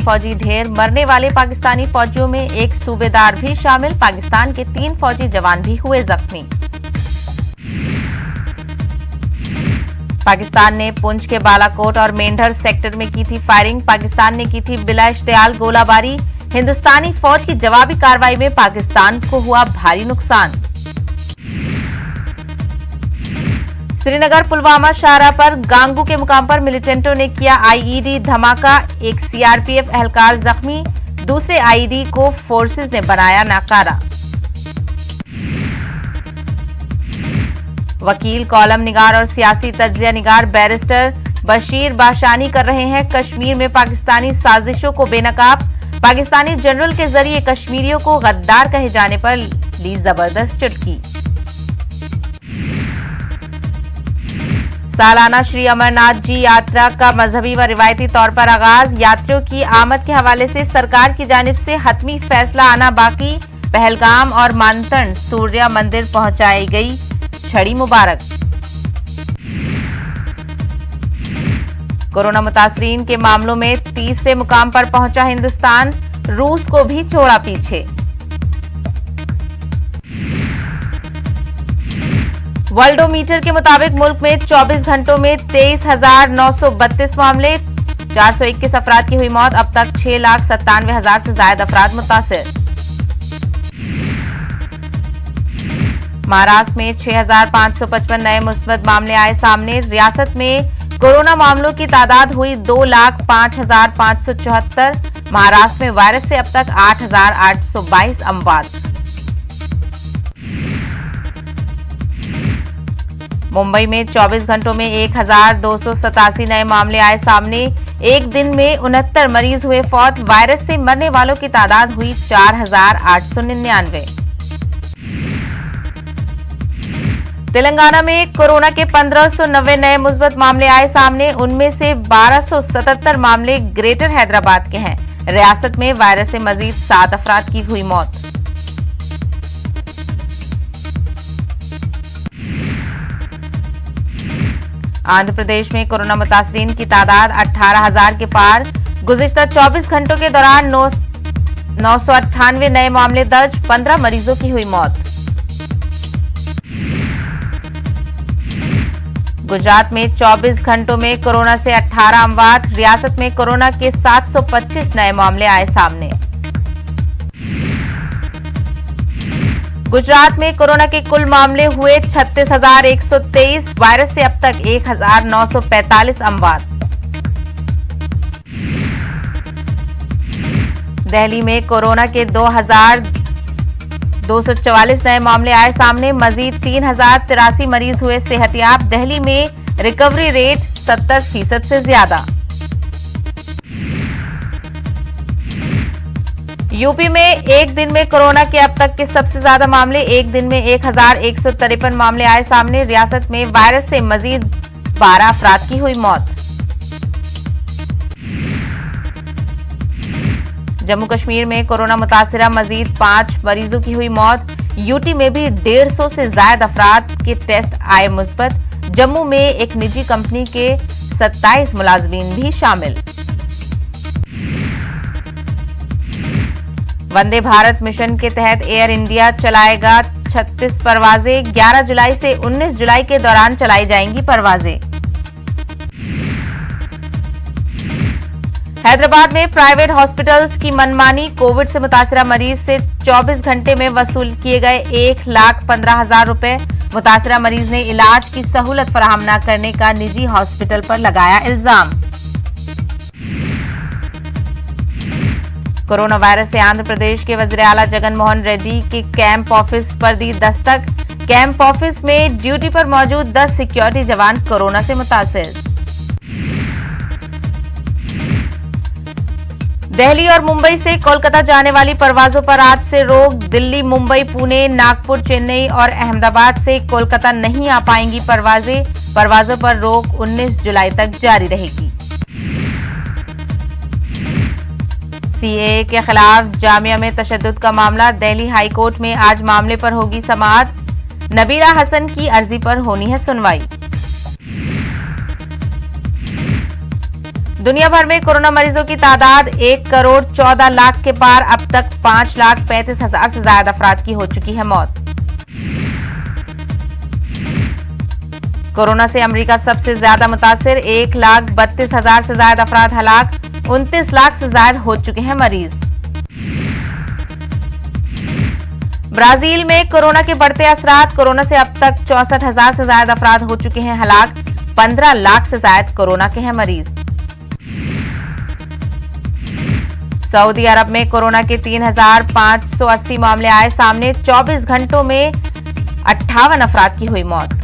फौजी ढेर, मरने वाले पाकिस्तानी फौजियों में एक सूबेदार भी शामिल। पाकिस्तान के 3 फौजी जवान भी हुए जख्मी। पाकिस्तान ने पुंछ के बालाकोट और मेंढर सेक्टर में की थी फायरिंग। पाकिस्तान ने की थी बिला इश्तियाल गोलाबारी। हिंदुस्तानी फौज की जवाबी कार्रवाई में पाकिस्तान को हुआ भारी नुकसान। श्रीनगर पुलवामा शाहरा पर गांगू के मुकाम पर मिलिटेंटों ने किया आईईडी धमाका। एक सीआरपीएफ एहलकार जख्मी, दूसरे आईईडी को फोर्सेस ने बनाया नाकारा। वकील, कॉलम निगार और सियासी तज्जिया निगार बैरिस्टर बशीर बाशानी कर रहे हैं कश्मीर में पाकिस्तानी साजिशों को बेनकाब। पाकिस्तानी जनरल के जरिए कश्मीरियों को गद्दार कहे जाने पर ली जबरदस्त चुटकी। सालाना श्री अमरनाथ जी यात्रा का मजहबी व रिवायती तौर पर आगाज। यात्रियों की आमद के हवाले से सरकार की जानिब से हतमी फैसला आना बाकी। पहलगाम और मानतन सूर्या मंदिर पहुंचाई गई छड़ी मुबारक। कोरोना मुतासरीन के मामलों में तीसरे मुकाम पर पहुंचा हिंदुस्तान, रूस को भी छोड़ा पीछे। वर्ल्डोमीटर के मुताबिक मुल्क में 24 घंटों में 23,932 मामले, 421 अफराद की हुई मौत। अब तक 6,97,000 से ज्यादा अफराद मुतासिर। महाराष्ट्र में 6,555 नए मुस्बत मामले आए सामने। रियासत में कोरोना मामलों की तादाद हुई 2,05,574। महाराष्ट्र में वायरस से अब तक 8,822 अमवात। मुंबई में 24 घंटों में 1,287 नए मामले आए सामने। एक दिन में 69 मरीज हुए फौत। वायरस से मरने वालों की तादाद हुई 4,899। तेलंगाना में कोरोना के 1,590 नए मुस्बत मामले आए सामने। उनमें से 1,277 मामले ग्रेटर हैदराबाद के हैं। रियासत में वायरस से मजीद 7 अफराद की हुई मौत। आंध्र प्रदेश में कोरोना मुतासरीन की तादाद 18,000 के पार। गुज़िश्ता 24 घंटों के दौरान 998 नए मामले दर्ज, 15 मरीजों की हुई मौत। गुजरात में 24 घंटों में कोरोना से 18 अमवात। रियासत में कोरोना के 725 नए मामले आए सामने। गुजरात में कोरोना के कुल मामले हुए 36,123। वायरस से अब तक 1,945 अमवात। दिल्ली में कोरोना के 2,244 नए मामले आए सामने। मजीद 3,083 मरीज हुए सेहतियाब। दिल्ली में रिकवरी रेट 70% से ज्यादा। यूपी में एक दिन में कोरोना के अब तक के सबसे ज्यादा मामले। एक दिन में 1,153 मामले आए सामने। रियासत में वायरस से मजीद 12 अफराद की हुई मौत। जम्मू कश्मीर में कोरोना मुतासिरा मजीद 5 मरीजों की हुई मौत। यूटी में भी 150 से ज्यादा अफराद के टेस्ट आए मुस्बत। जम्मू में एक निजी कंपनी के 27 मुलाजमीन भी शामिल। वंदे भारत मिशन के तहत एयर इंडिया चलाएगा 36 परवाजें। 11 जुलाई से 19 जुलाई के दौरान चलाई जाएंगी परवाजें। हैदराबाद में प्राइवेट हॉस्पिटल्स की मनमानी। कोविड से मुतासिरा मरीज से 24 घंटे में वसूल किए गए 1,15,000 रुपए। मुतासिरा मरीज ने इलाज की सहूलत फराहम न करने का निजी हॉस्पिटल पर लगाया इल्जाम। कोरोना वायरस से आंध्र प्रदेश के वज़ीर आला जगन मोहन रेड्डी के कैंप ऑफिस पर दी दस्तक। कैंप ऑफिस में ड्यूटी पर मौजूद 10 सिक्योरिटी जवान कोरोना से मुतासिर। दिल्ली और मुंबई से कोलकाता जाने वाली परवाजों पर आज से रोक। दिल्ली, मुंबई, पुणे, नागपुर, चेन्नई और अहमदाबाद से कोलकाता नहीं आ पाएंगी परवाजें। परवाजों पर रोक 19 जुलाई तक जारी रहेगी। सीएए के खिलाफ जामिया में तशद्दुद का मामला। दिल्ली हाई कोर्ट में आज मामले पर होगी समाअत। नबीरा हसन की अर्जी पर होनी है सुनवाई। दुनिया भर में कोरोना मरीजों की तादाद 1,14,00,000 के पार। अब तक 5,35,000 से ज्यादा अफराद की हो चुकी है मौत। कोरोना से अमेरिका सबसे ज्यादा मुतासिर, 1,32,000 से ज्यादा अफराद हलाक, 29 लाख से ज्यादा हो चुके हैं मरीज। ब्राजील में कोरोना के बढ़ते असरात, कोरोना से अब तक 64,000 से ज्यादा अफराद हो चुके हैं हलाक, 15 लाख से ज्यादा कोरोना के हैं मरीज। सऊदी अरब में कोरोना के 3,580 मामले आए सामने, 24 घंटों में 58 अफराद की हुई मौत।